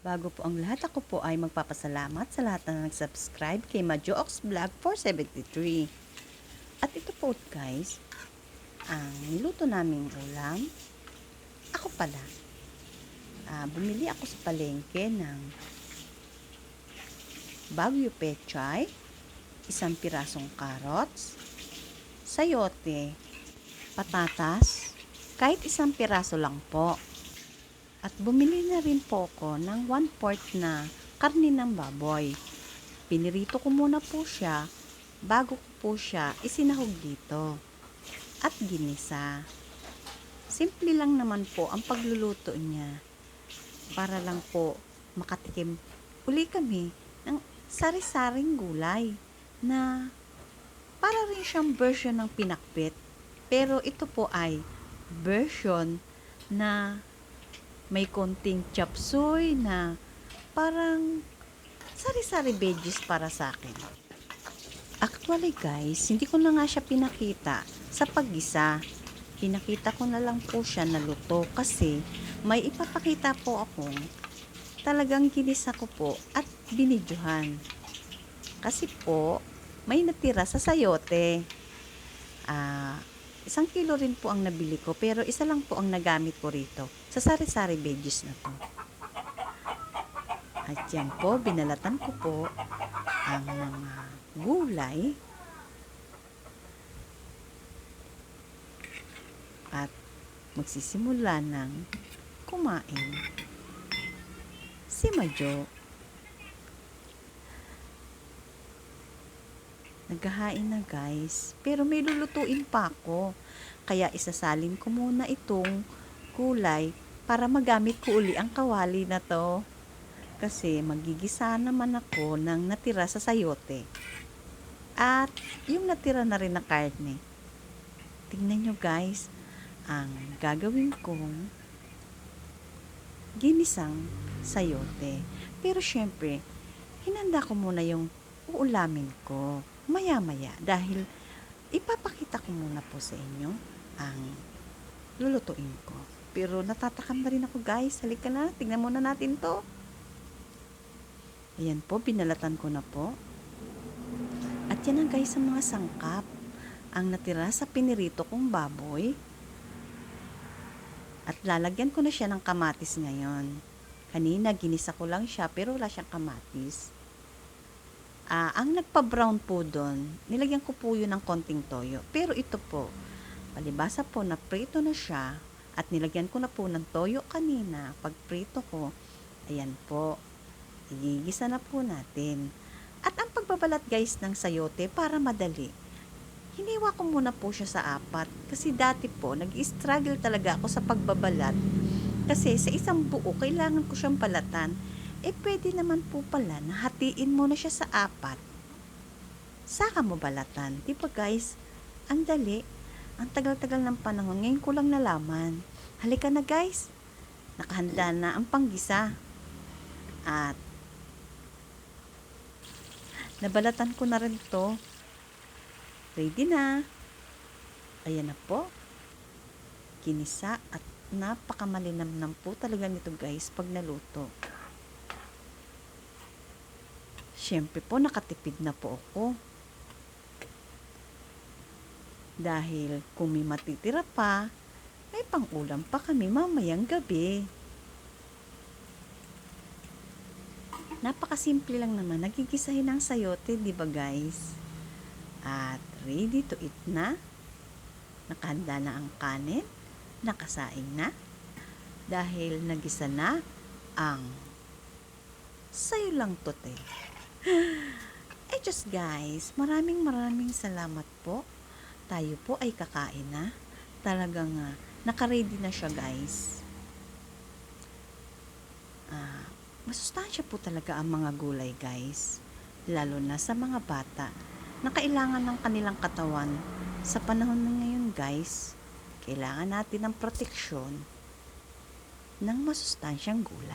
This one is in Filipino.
Bago po ang lahat, ako po ay magpapasalamat sa lahat na nag-subscribe kay Majoox Vlog 473. At ito po guys, ang niluto naming ulam. Ako pala, bumili ako sa palengke ng Baguio Pechay, isang pirasong carrots, sayote, patatas, kahit isang piraso lang po. At bumili na rin po ako ng 1/4 na karne ng baboy. Pinirito ko muna po siya bago ko po siya isinahog dito at ginisa. Simple lang naman po ang pagluluto niya para lang po makatikim uli kami ng sari-saring gulay na para rin siyang version ng pinakbet. Pero ito po ay version na may konting chop suey na parang sari-sari veggies para sa akin. Actually guys, hindi ko na nga siya pinakita sa paggisa. Pinakita ko na lang po siya na luto kasi may ipapakita po akong talagang ginisa ko po at binidyohan. Kasi po, may natira sa sayote. 1 kilo rin po ang nabili ko, pero isa lang po ang nagamit ko rito sa sari-sari veggies na to. At yan po, binalatan ko po ang mga gulay at magsisimula ng kumain si Majo. Naghahain na guys, pero may lulutuin pa ako. Kaya isasalin ko muna itong gulay para magamit ko uli ang kawali na to. Kasi magigisa naman ako ng natira sa sayote. At yung natira na rin na karne. Tingnan nyo guys, ang gagawin kong ginisang sayote. Pero syempre, hinanda ko muna yung uulamin ko maya-maya dahil ipapakita ko muna po sa inyo ang lulutuin ko. Pero natatakam na rin ako guys. Halika na, tingnan muna natin to. Ayan po, binalatan ko na po. At yan ang guys ang mga sangkap. Ang natira sa pinirito kong baboy. At lalagyan ko na siya ng kamatis ngayon. Kanina ginisa ko lang siya pero wala siyang kamatis. Ang nagpa-brown po doon, nilagyan ko po yun ng konting toyo. Pero ito po, palibasa po na prito na siya at nilagyan ko na po ng toyo kanina. Pag prito ko, ayan po, igigisa na po natin. At ang pagbabalat guys ng sayote para madali, hiniwa ko muna po siya sa 4. Kasi dati po, nag-struggle talaga ako sa pagbabalat. Kasi sa isang buo, kailangan ko siyang balatan. Pwede naman po pala na hatiin mo na siya sa 4. Saka mo balatan. Diba guys? Ang dali. Ang tagal-tagal ng panahon. Ngayon ko lang nalaman. Halika na guys. Nakahanda na ang panggisa. At nabalatan ko na rin to. Ready na. Ayan na po. Kinisa at napakamalinamnam po talaga nito guys pag naluto. Siyempre po, nakatipid na po ako. Dahil kung may matitira pa, may pang-ulam pa kami mamayang gabi. Napakasimple lang naman. Nagigisahin ang sayote, di ba guys? At ready to eat na. Nakahanda na ang kanin. Nakasaing na. Dahil nagisa na ang sayo lang tote. Just guys, maraming salamat po. Tayo po ay kakain na. Talagang naka-ready na siya guys. Masustansya po talaga ang mga gulay guys. Lalo na sa mga bata na kailangan ng kanilang katawan sa panahon na ngayon guys. Kailangan natin ng proteksyon ng masustansyang gulay.